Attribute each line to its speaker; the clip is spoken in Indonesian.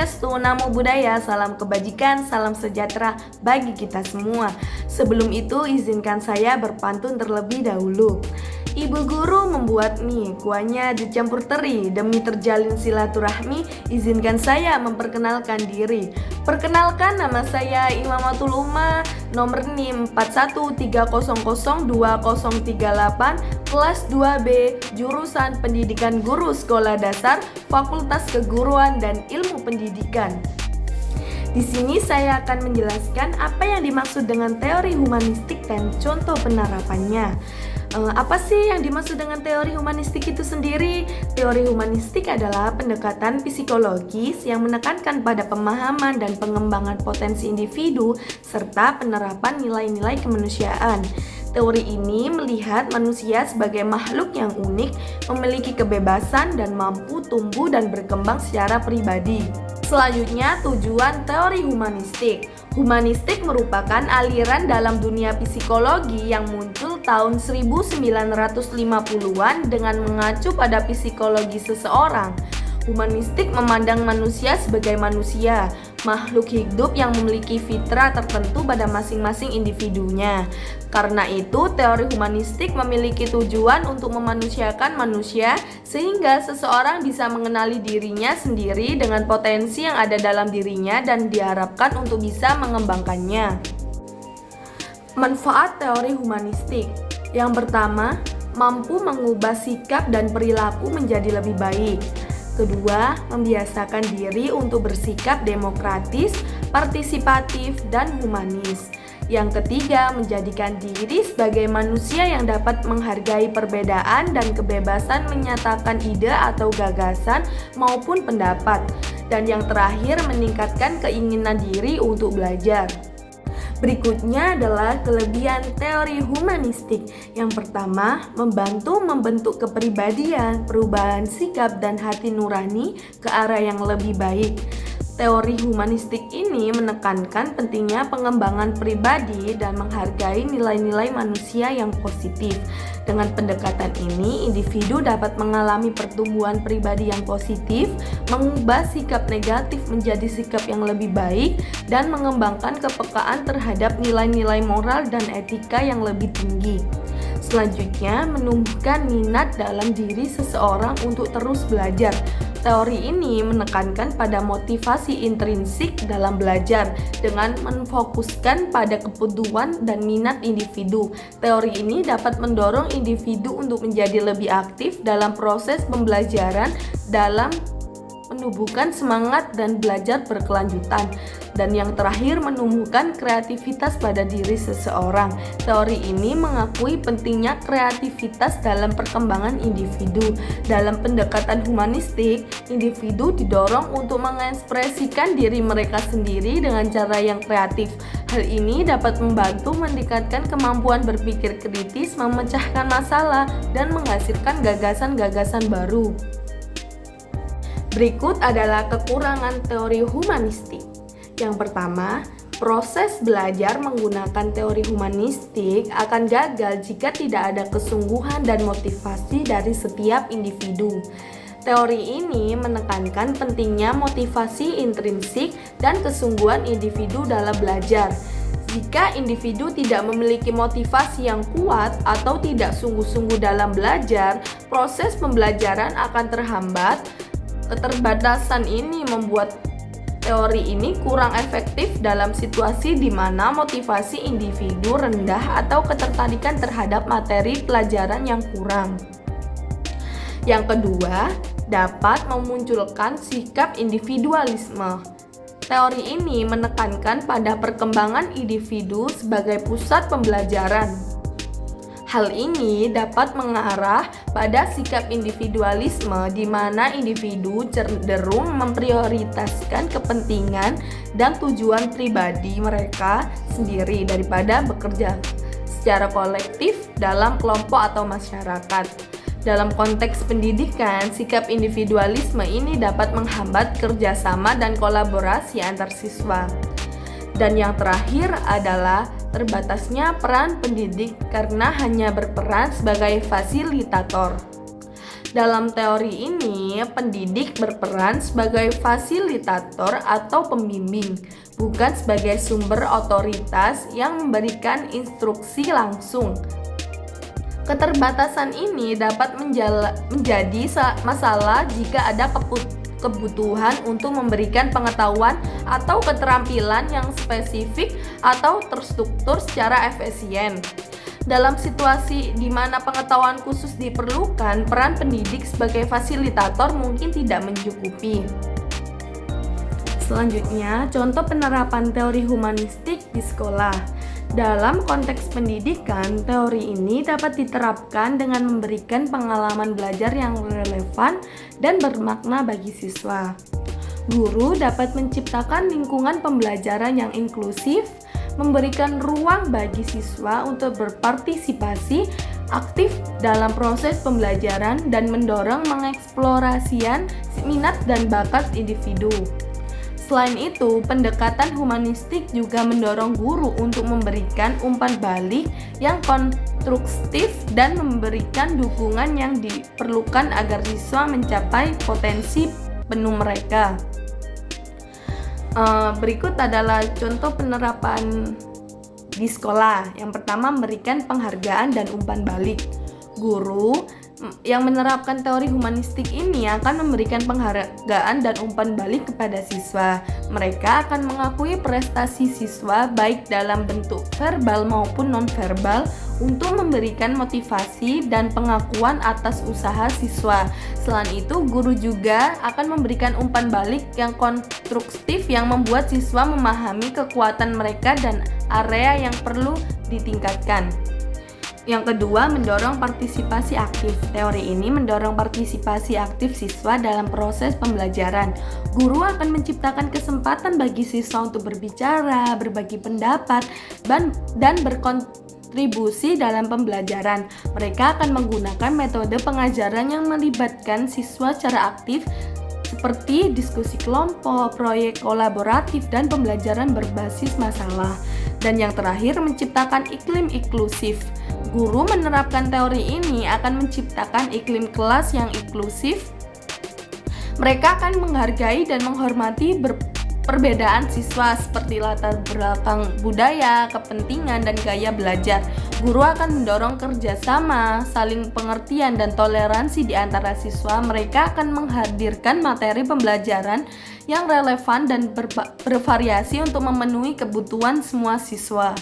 Speaker 1: Swastiastu, Namo Buddhaya, salam kebajikan, salam sejahtera bagi kita semua. Sebelum itu, izinkan saya berpantun terlebih dahulu. Ibu guru membuat mie, kuahnya dicampur teri. Demi terjalin silaturahmi, izinkan saya memperkenalkan diri. Perkenalkan, nama saya Imamatul Uma, nomor NIM 41300238, kelas 2B, jurusan Pendidikan Guru Sekolah Dasar, Fakultas Keguruan dan Ilmu Pendidikan. Di sini saya akan menjelaskan apa yang dimaksud dengan teori humanistik dan contoh penerapannya. Apa sih yang dimaksud dengan teori humanistik itu sendiri? Teori humanistik adalah pendekatan psikologis yang menekankan pada pemahaman dan pengembangan potensi individu serta penerapan nilai-nilai kemanusiaan. Teori ini melihat manusia sebagai makhluk yang unik, memiliki kebebasan dan mampu tumbuh dan berkembang secara pribadi. Selanjutnya, tujuan teori humanistik. Humanistik merupakan aliran dalam dunia psikologi yang muncul tahun 1950-an dengan mengacu pada psikologi seseorang. Humanistik memandang manusia sebagai manusia, makhluk hidup yang memiliki fitrah tertentu pada masing-masing individunya. Karena itu, teori humanistik memiliki tujuan untuk memanusiakan manusia sehingga seseorang bisa mengenali dirinya sendiri dengan potensi yang ada dalam dirinya dan diharapkan untuk bisa mengembangkannya. Manfaat teori humanistik. Yang pertama, mampu mengubah sikap dan perilaku menjadi lebih baik. Kedua, membiasakan diri untuk bersikap demokratis, partisipatif, dan humanis. Yang ketiga, menjadikan diri sebagai manusia yang dapat menghargai perbedaan dan kebebasan menyatakan ide atau gagasan maupun pendapat. Dan yang terakhir, meningkatkan keinginan diri untuk belajar. Berikutnya adalah kelebihan teori humanistik. Yang pertama, membantu membentuk kepribadian, perubahan sikap dan hati nurani ke arah yang lebih baik. Teori humanistik ini menekankan pentingnya pengembangan pribadi dan menghargai nilai-nilai manusia yang positif. Dengan pendekatan ini, individu dapat mengalami pertumbuhan pribadi yang positif, mengubah sikap negatif menjadi sikap yang lebih baik, dan mengembangkan kepekaan terhadap nilai-nilai moral dan etika yang lebih tinggi. Selanjutnya, menumbuhkan minat dalam diri seseorang untuk terus belajar. Teori ini menekankan pada motivasi intrinsik dalam belajar dengan menfokuskan pada kebutuhan dan minat individu. Teori ini dapat mendorong individu untuk menjadi lebih aktif dalam proses pembelajaran dalam menumbuhkan semangat dan belajar berkelanjutan. Dan yang terakhir, menumbuhkan kreativitas pada diri seseorang. Teori ini mengakui pentingnya kreativitas dalam perkembangan individu. Dalam pendekatan humanistik, individu didorong untuk mengekspresikan diri mereka sendiri dengan cara yang kreatif. Hal ini dapat membantu meningkatkan kemampuan berpikir kritis, memecahkan masalah, dan menghasilkan gagasan-gagasan baru. Berikut adalah kekurangan teori humanistik. Yang pertama, proses belajar menggunakan teori humanistik akan gagal jika tidak ada kesungguhan dan motivasi dari setiap individu. Teori ini menekankan pentingnya motivasi intrinsik dan kesungguhan individu dalam belajar. Jika individu tidak memiliki motivasi yang kuat atau tidak sungguh-sungguh dalam belajar, proses pembelajaran akan terhambat. Keterbatasan ini membuat teori ini kurang efektif dalam situasi di mana motivasi individu rendah atau ketertarikan terhadap materi pelajaran yang kurang. Yang kedua, dapat memunculkan sikap individualisme. Teori ini menekankan pada perkembangan individu sebagai pusat pembelajaran. Hal ini dapat mengarah pada sikap individualisme di mana individu cenderung memprioritaskan kepentingan dan tujuan pribadi mereka sendiri daripada bekerja secara kolektif dalam kelompok atau masyarakat. Dalam konteks pendidikan, sikap individualisme ini dapat menghambat kerjasama dan kolaborasi antar siswa. Dan yang terakhir adalah terbatasnya peran pendidik karena hanya berperan sebagai fasilitator. Dalam teori ini, pendidik berperan sebagai fasilitator atau pembimbing, bukan sebagai sumber otoritas yang memberikan instruksi langsung. Keterbatasan ini dapat menjadi masalah jika ada kebutuhan untuk memberikan pengetahuan atau keterampilan yang spesifik atau terstruktur secara efisien. Dalam situasi di mana pengetahuan khusus diperlukan, peran pendidik sebagai fasilitator mungkin tidak mencukupi. Selanjutnya, contoh penerapan teori humanistik di sekolah. Dalam konteks pendidikan, teori ini dapat diterapkan dengan memberikan pengalaman belajar yang relevan dan bermakna bagi siswa. Guru dapat menciptakan lingkungan pembelajaran yang inklusif, memberikan ruang bagi siswa untuk berpartisipasi aktif dalam proses pembelajaran dan mendorong mengeksplorasian minat dan bakat individu. Selain itu, pendekatan humanistik juga mendorong guru untuk memberikan umpan balik yang konstruktif dan memberikan dukungan yang diperlukan agar siswa mencapai potensi penuh mereka. Berikut adalah contoh penerapan di sekolah. Yang pertama, memberikan penghargaan dan umpan balik. Guru yang menerapkan teori humanistik ini akan memberikan penghargaan dan umpan balik kepada siswa. Mereka akan mengakui prestasi siswa baik dalam bentuk verbal maupun non-verbal untuk memberikan motivasi dan pengakuan atas usaha siswa. Selain itu, guru juga akan memberikan umpan balik yang konstruktif yang membuat siswa memahami kekuatan mereka dan area yang perlu ditingkatkan. Yang kedua, mendorong partisipasi aktif. Teori ini mendorong partisipasi aktif siswa dalam proses pembelajaran. Guru akan menciptakan kesempatan bagi siswa untuk berbicara, berbagi pendapat, dan berkontribusi dalam pembelajaran. Mereka akan menggunakan metode pengajaran yang melibatkan siswa secara aktif seperti diskusi kelompok, proyek kolaboratif, dan pembelajaran berbasis masalah. Dan yang terakhir, menciptakan iklim inklusif. Guru menerapkan teori ini akan menciptakan iklim kelas yang inklusif. Mereka akan menghargai dan menghormati perbedaan siswa seperti latar belakang budaya, kepentingan, dan gaya belajar. Guru akan mendorong kerjasama, saling pengertian, dan toleransi di antara siswa. Mereka akan menghadirkan materi pembelajaran yang relevan dan bervariasi untuk memenuhi kebutuhan semua siswa.